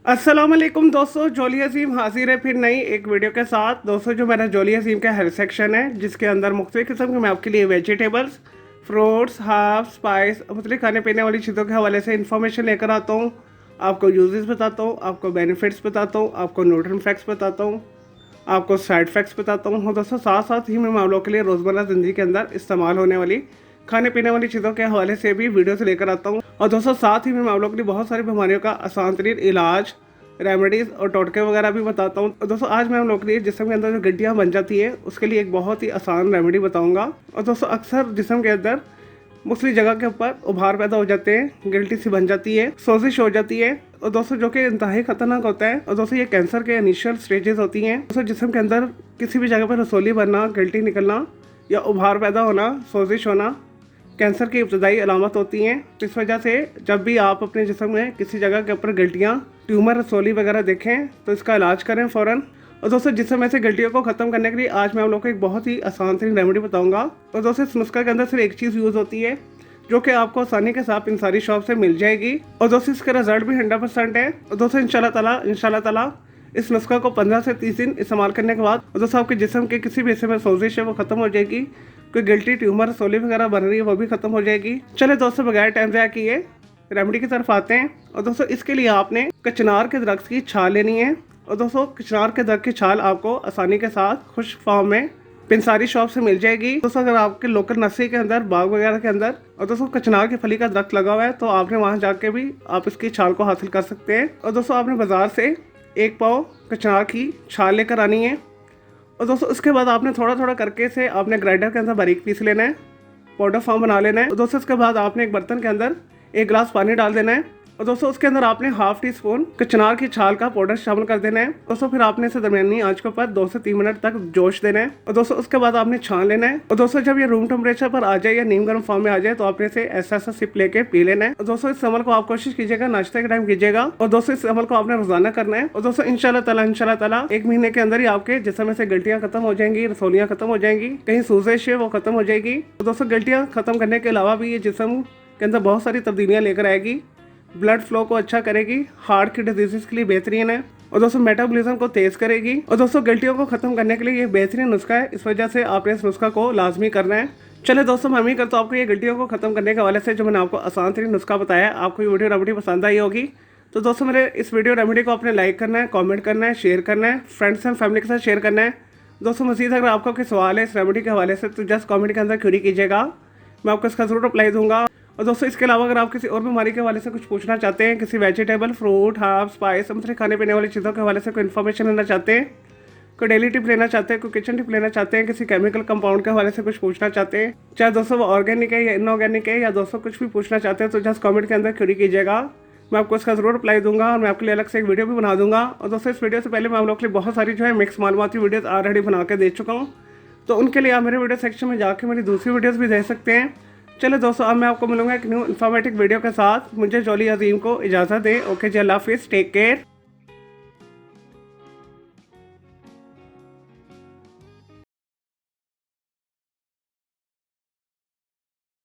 अस्सलाम वालेकुम दोस्तों, जोली अजीम हाजिर है फिर नई एक वीडियो के साथ। दोस्तों, जो मेरा जोली अजीम का हेल्थ सेक्शन है, जिसके अंदर मुख्तलिफ किस्म के मैं आपके लिए वेजिटेबल्स, फ्रूट्स, हर्ब्स, स्पाइस, मुख्तलिफ खाने पीने वाली चीज़ों के हवाले से इन्फॉर्मेशन लेकर आता हूँ। आपको यूजेस बताता हूँ, आपको बेनिफिट्स बताता हूँ, आपको न्यूट्रिएंट फैक्ट्स बताता हूँ, आपको साइड फैक्ट्स बताता हूँ। दोस्तों, साथ साथ ही मैं आप लोगों के लिए रोज़मर्रा ज़िंदगी के अंदर इस्तेमाल होने वाली खाने पीने वाली चीज़ों के हवाले से भी वीडियो से लेकर आता हूँ। और दोस्तों, साथ ही मैं आप लोगों के लिए बहुत सारी बीमारियों का आसान तरीन इलाज, रेमेडीज़ और टोटके वगैरह भी बताता हूँ। और दोस्तों, आज मैं आप लोगों के लिए जिस्म के अंदर जो गड्डियाँ बन जाती है उसके लिए एक बहुत ही आसान रेमेडी बताऊँगा। और दोस्तों, अक्सर जिस्म के अंदर मुख्तलिफ जगह के ऊपर उभार पैदा हो जाते हैं, गिल्टी सी बन जाती है, सोजिश हो जाती है, और दोस्तों जो कि इंतहाई खतरनाक होता है। और दोस्तों, ये कैंसर के इनिशियल स्टेजेस होती हैं। दोस्तों, जिस्म के अंदर किसी भी जगह पर रसोली बनना, गिल्टी निकलना या उभार पैदा होना, सोजिश होना कैंसर की इब्तदाई अलामत होती हैं। तो इस वजह से जब भी आप अपने जिस्म में किसी जगह के ऊपर गिल्टियाँ, ट्यूमर, रसोली वगैरह देखें तो इसका इलाज करें फ़ौरन। और दोस्तों, जिसम ऐसे गिल्टियों को ख़त्म करने के लिए आज मैं आप लोगों को एक बहुत ही आसान तरीन रेमेडी बताऊंगा। और दोस्तों, इस नुस्खा के अंदर सिर्फ एक चीज़ यूज़ होती है जो कि आपको आसानी के साथ इन सारी शॉप से मिल जाएगी। और दोस्तों, इसका रिजल्ट भी 100% है। और दोस्तों, इंशाल्लाह ताला इस नुस्खा को 15 से 30 दिन इस्तेमाल करने के बाद और दोस्तों आपके जिस्म के किसी भी हिस्से में सोजिश है वो ख़त्म हो जाएगी। कोई गिल्टी, ट्यूमर, रसोली वगैरह बन रही है वो भी ख़त्म हो जाएगी। चले दोस्तों, बगैर टाइम ज़ाया किए रेमेडी की तरफ आते हैं। और दोस्तों, इसके लिए आपने कचनार के दरख्त की छाल लेनी है। और दोस्तों, कचनार के दरख्त की छाल आपको आसानी के साथ खुश्क फॉर्म में पिंसारी शॉप से मिल जाएगी। दोस्तों, अगर आपके लोकल नर्सरी के अंदर, बाग वगैरह के अंदर और दोस्तों कचनार की फली का दरख्त लगा हुआ है तो आपने वहाँ जाके भी आप इसकी छाल को हासिल कर सकते हैं। और दोस्तों, आपने बाज़ार से 1 पाव कचनार की छाल लेकर आनी है। और दोस्तों, उसके बाद आपने थोड़ा थोड़ा करके से आपने ग्राइंडर के अंदर बारीक पीस लेना है, पाउडर फॉर्म बना लेना है। और दोस्तों, उसके बाद आपने एक बर्तन के अंदर 1 गिलास पानी डाल देना है। और दोस्तों, उसके अंदर आपने ½ टी स्पून कचनार की छाल का पाउडर शामिल कर देना है। दोस्तों, फिर आपने इसे दरमियानी आंच के ऊपर 2 से 3 मिनट तक जोश देना है। और दोस्तों, उसके बाद आपने छान लेना है। और दोस्तों, जब ये रूम टेम्परेचर पर आ जाए या नीम गर्म फॉर्म में आ जाए तो आपने इसे ऐसा सिप लेके पी लेना है। और दोस्तों, इस अमल को आप कोशिश कीजिएगा नाश्ते के टाइम कीजिएगा। और दोस्तों, इस अमल को आपने रोजाना करना है। और दोस्तों, इंशाल्लाह ताला 1 महीने के अंदर ही आपके जिस्म में से गिल्टियाँ खत्म हो जाएंगी, रसोलियाँ खत्म हो जाएंगी, कहीं सूजिश है वो खत्म हो जाएगी। और दोस्तों, गिल्टियाँ खत्म करने के अलावा भी ये जिस्म के अंदर बहुत सारी तब्दीलियाँ लेकर आएगी। ब्लड फ्लो को अच्छा करेगी, हार्ट की डिजीज़ के लिए बेहतरीन है। और दोस्तों, मेटाबॉलिज्म को तेज़ करेगी। और दोस्तों, गिल्टियों को ख़त्म करने के लिए ये बेहतरीन नुस्खा है। इस वजह से आपने इस नुस्खा को लाजमी करना है। चले दोस्तों, मैं उम्मीद करता हूँ आपको ये गिल्टियों को ख़त्म करने के हवाले से जो मैंने आपको आसान तरीन नुस्खा बताया, आपको ये वीडियो रेमेडी पसंद आई होगी। तो दोस्तों, मेरे इस वीडियो रेमेडी को आपने लाइक करना है, कॉमेंट करना है, शेयर करना है, फ्रेंड्स एंड फैमिली के साथ शेयर करना है। दोस्तों, मज़ीद अगर आपका कोई सवाल है इस रेमेडी के हवाले से तो जस्ट कॉमेंट के अंदर क्वेरी कीजिएगा, मैं आपको इसका ज़रूर रिप्लाई दूंगा। और दोस्तों, इसके अलावा अगर आप किसी और बीमारी के हवाले से कुछ पूछना चाहते हैं, किसी वेजिटेबल, फ्रूट, हर्ब, स्पाइस, मतलब खाने पीने वाली चीज़ों के हवाले से कोई इन्फॉर्मेशन लेना चाहते हैं, कोई डेली टिप लेना चाहते हैं, कोई किचन टिप लेना चाहते हैं, किसी केमिकल कंपाउंड के हवाले से कुछ पूछना चाहते हैं, चाहे दोस्तों वो ऑर्गेनिक है या इनऑर्गेनिक है, या दोस्तों कुछ भी पूछना चाहते हैं तो जस्ट कमेंट के अंदर क्वेरी कीजिएगा, मैं आपको इसका ज़रूर रिप्लाई दूंगा। और मैं आपके लिए अलग से एक वीडियो भी बना दूंगा। और दोस्तों, इस वीडियो से पहले मैं आप लोगों के लिए बहुत सारी जो है मिक्स मालूमाती वीडियोज़ ऑलरेडी बना के दे चुका हूँ, तो उनके लिए आप मेरे वीडियो सेक्शन में जाके मेरी दूसरी वीडियोज़ भी देख सकते हैं। चलो दोस्तों, अब मैं आपको मिलूंगा एक न्यू इन्फॉर्मेटिव वीडियो के साथ। मुझे जोली अजीम को इजाज़त दें। ओके जी, अल्लाह हाफिज़, टेक केयर।